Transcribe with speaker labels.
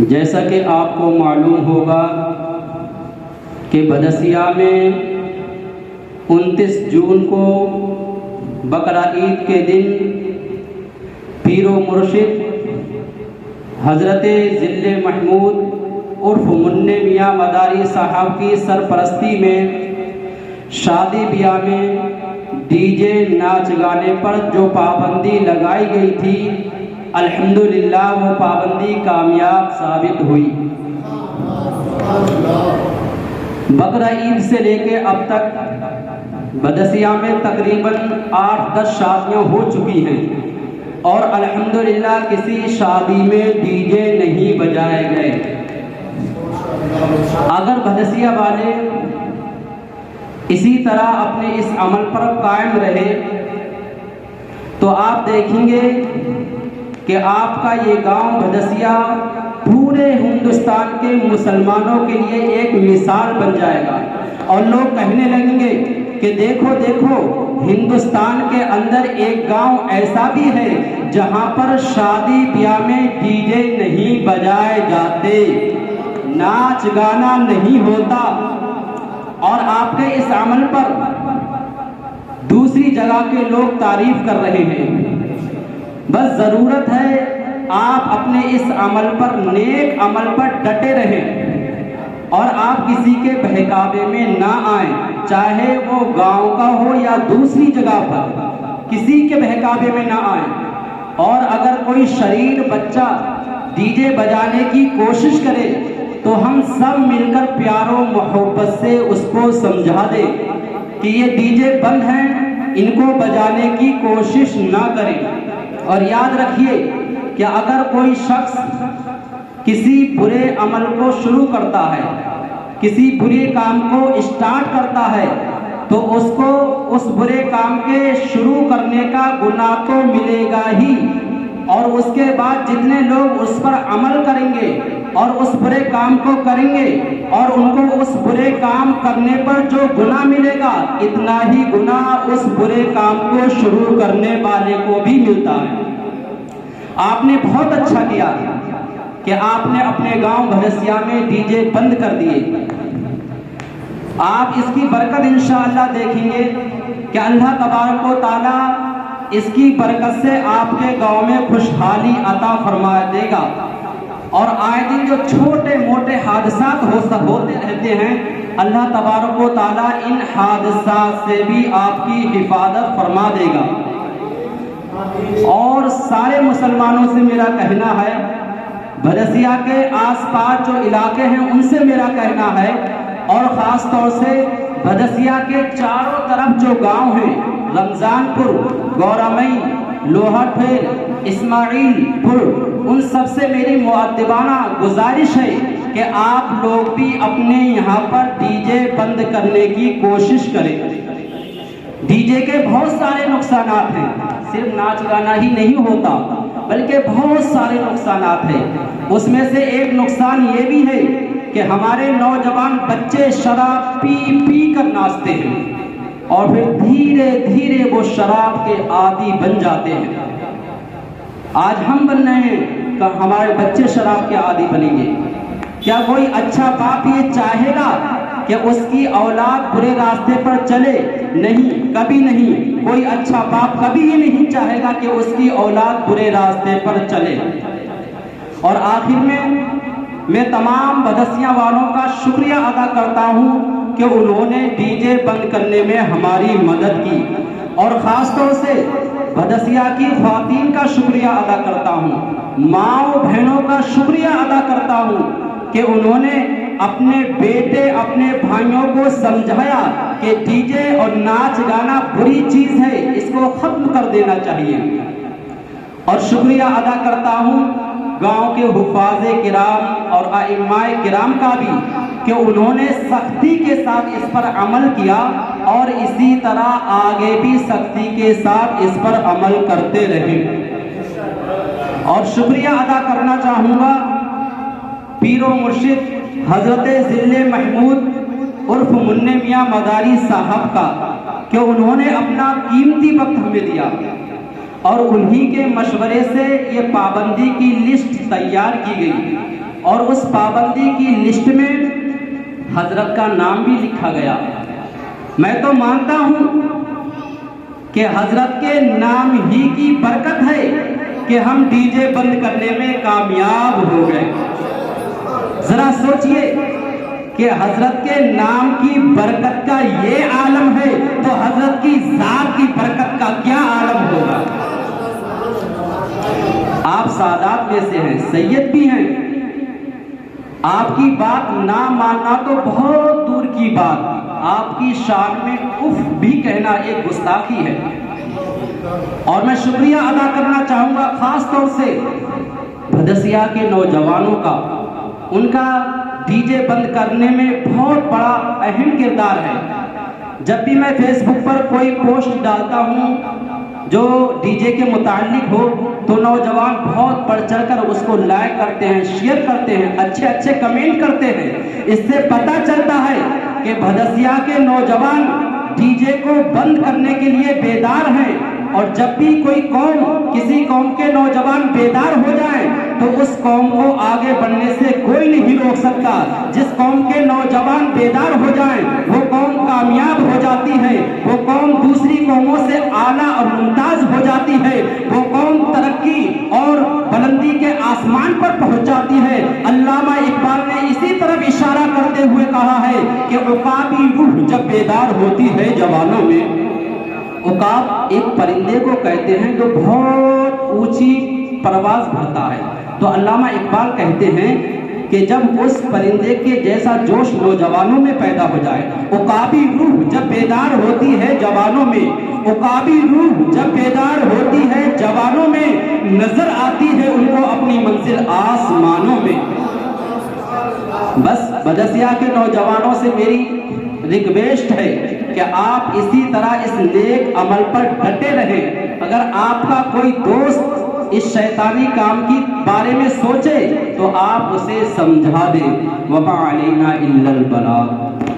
Speaker 1: जैसा कि आपको मालूम होगा कि बदसिया में 29 जून को बकरा ईद के दिन पीरो मुर्शिद हज़रत ज़िल्ले महमूद उर्फ मुन्ने मियाँ मदारी साहब की सरपरस्ती में शादी ब्याह में डीजे नाच गाने पर जो पाबंदी लगाई गई थी, अल्हम्दुलिल्लाह वो पाबंदी कामयाब साबित हुई। बकरा ईद से लेके अब तक बदसिया में तकरीबन 8-10 शादियाँ हो चुकी हैं और अल्हम्दुलिल्लाह किसी शादी में डीजे नहीं बजाए गए। अगर बदसिया वाले इसी तरह अपने इस अमल पर कायम रहे तो आप देखेंगे कि आपका ये गांव बदसिया पूरे हिंदुस्तान के मुसलमानों के लिए एक मिसाल बन जाएगा और लोग कहने लगेंगे कि देखो देखो, हिंदुस्तान के अंदर एक गांव ऐसा भी है जहां पर शादी ब्याह में डीजे नहीं बजाए जाते, नाच गाना नहीं होता। और आपके इस अमल पर दूसरी जगह के लोग तारीफ कर रहे हैं। बस ज़रूरत है आप अपने इस अमल पर, नेक अमल पर डटे रहें और आप किसी के बहकावे में ना आए, चाहे वो गांव का हो या दूसरी जगह पर, किसी के बहकावे में ना आए। और अगर कोई शरीर बच्चा डीजे बजाने की कोशिश करे तो हम सब मिलकर प्यारो मोहब्बत से उसको समझा दें कि ये डीजे बंद हैं, इनको बजाने की कोशिश ना करें। और याद रखिए कि अगर कोई शख्स किसी बुरे अमल को शुरू करता है, किसी बुरे काम को स्टार्ट करता है, तो उसको उस बुरे काम के शुरू करने का गुनाह तो मिलेगा ही, और उसके बाद जितने लोग उस पर अमल करेंगे और उस बुरे काम को करेंगे और उनको उस बुरे काम करने पर जो गुनाह मिलेगा, इतना ही गुनाह उस बुरे काम को शुरू करने वाले को भी मिलता है। आपने बहुत अच्छा किया कि आपने अपने गांव भदसिया में डीजे बंद कर दिए। आप इसकी बरकत इंशाअल्लाह देखेंगे कि अल्लाह तबारक व तआला इसकी बरकत से आपके गांव में खुशहाली अता फरमा देगा। और आए दिन जो छोटे मोटे हादसात होते रहते हैं, अल्लाह तबारक व तआला इन हादसात से भी आपकी हिफाजत फरमा देगा। और सारे मुसलमानों से मेरा कहना है, बदसिया के आसपास जो इलाके हैं उनसे मेरा कहना है, और ख़ास तौर से बदसिया के चारों तरफ जो गांव हैं, रमज़ानपुर, गौरामई, लोहाठेर, इस्माइलपुर, उन सब से मेरी मुअद्दिबाना गुजारिश है कि आप लोग भी अपने यहाँ पर डीजे बंद करने की कोशिश करें। डीजे के बहुत सारे नुकसानात हैं, सिर्फ नाच गाना ही नहीं होता बल्कि बहुत सारे नुकसानात हैं। उसमें से एक नुकसान ये भी है कि हमारे नौजवान बच्चे शराब पी पी कर नाचते हैं और फिर धीरे धीरे वो शराब के आदी बन जाते हैं। आज हम बन रहे हैं कि हमारे बच्चे शराब के आदी बनेंगे। क्या कोई अच्छा बाप ये चाहेगा कि उसकी औलाद बुरे रास्ते पर चले? नहीं, कभी नहीं। कोई अच्छा बाप कभी ये नहीं चाहेगा कि उसकी औलाद बुरे रास्ते पर चले। और आखिर में मैं तमाम बदसिया वालों का शुक्रिया अदा करता हूँ कि उन्होंने डीजे बंद करने में हमारी मदद की, और ख़ास तौर से बदसिया की ख़वातीन का शुक्रिया अदा करता हूँ, माओ बहनों का शुक्रिया अदा करता हूँ कि उन्होंने अपने बेटे, अपने भाइयों को समझाया कि डीजे और नाच गाना बुरी चीज़ है, इसको ख़त्म कर देना चाहिए। और शुक्रिया अदा करता हूँ गांव के हुफ़ाज़े किराम और आइम्माए किराम का भी कि उन्होंने सख्ती के साथ इस पर अमल किया और इसी तरह आगे भी सख्ती के साथ इस पर अमल करते रहे। और शुक्रिया अदा करना चाहूँगा पीरो मुर्शिद हज़रत ज़िल्ले महमूद उर्फ मुन्ने मियाँ मदारी साहब का कि उन्होंने अपना कीमती वक्त हमें दिया और उन्हीं के मशवरे से ये पाबंदी की लिस्ट तैयार की गई। और उस पाबंदी की लिस्ट में हजरत का नाम भी लिखा गया। मैं तो मानता हूं कि हजरत के नाम ही की बरकत है कि हम डीजे बंद करने में कामयाब हो गए। जरा सोचिए कि हजरत के नाम की बरकत का ये आलम है तो हजरत की जात की बरकत का क्या आलम होगा। आप सादात में से हैं, सैयद भी हैं, आपकी बात ना मानना तो बहुत दूर की बात, आपकी शान में उफ भी कहना एक गुस्ताखी है। और मैं शुक्रिया अदा करना चाहूंगा खास तौर से भदसिया के नौजवानों का, उनका डीजे बंद करने में बहुत बड़ा अहम किरदार है। जब भी मैं फेसबुक पर कोई पोस्ट डालता हूं जो डीजे के मुताल्लिक हो तो नौजवान बहुत बढ़ चढ़ कर उसको लाइक करते हैं, शेयर करते हैं, अच्छे अच्छे कमेंट करते हैं। इससे पता चलता है कि भदसिया के नौजवान डीजे को बंद करने के लिए बेदार हैं। और जब भी कोई कौम, किसी कौम के नौजवान बेदार हो जाए तो उस कौम को आगे बढ़ने से कोई नहीं रोक सकता। जिस कौम के नौजवान बेदार हो जाएं वो कौम कामयाब हो जाती है, वो कौम दूसरी कौमों से आला और मुमताज हो जाती है, वो कौम तरक्की और बुलंदी के आसमान पर पहुंच जाती है। अल्लामा इकबाल ने इसी तरफ इशारा करते हुए कहा है कि उकाबी रूह जब बेदार होती है जवानों में। उकाब एक परिंदे को कहते हैं जो बहुत ऊंची परवाज भरता है। तो अल्लामा इकबाल कहते हैं कि जब उस परिंदे के जैसा जोश नौजवानों में पैदा हो जाए, उकाबी रूह जब बेदार होती है जवानों में, उकाबी रूह जब बेदार होती है जवानों में, नजर आती है उनको अपनी मंजिल आसमानों में। बस भदसिया के नौजवानों से मेरी रिक्वेस्ट है कि आप इसी तरह इस नेक अमल पर डटे रहें। अगर आपका कोई दोस्त इस शैतानी काम की बारे में सोचे तो आप उसे समझा दें। वमा अलैना इल्लल बलाग।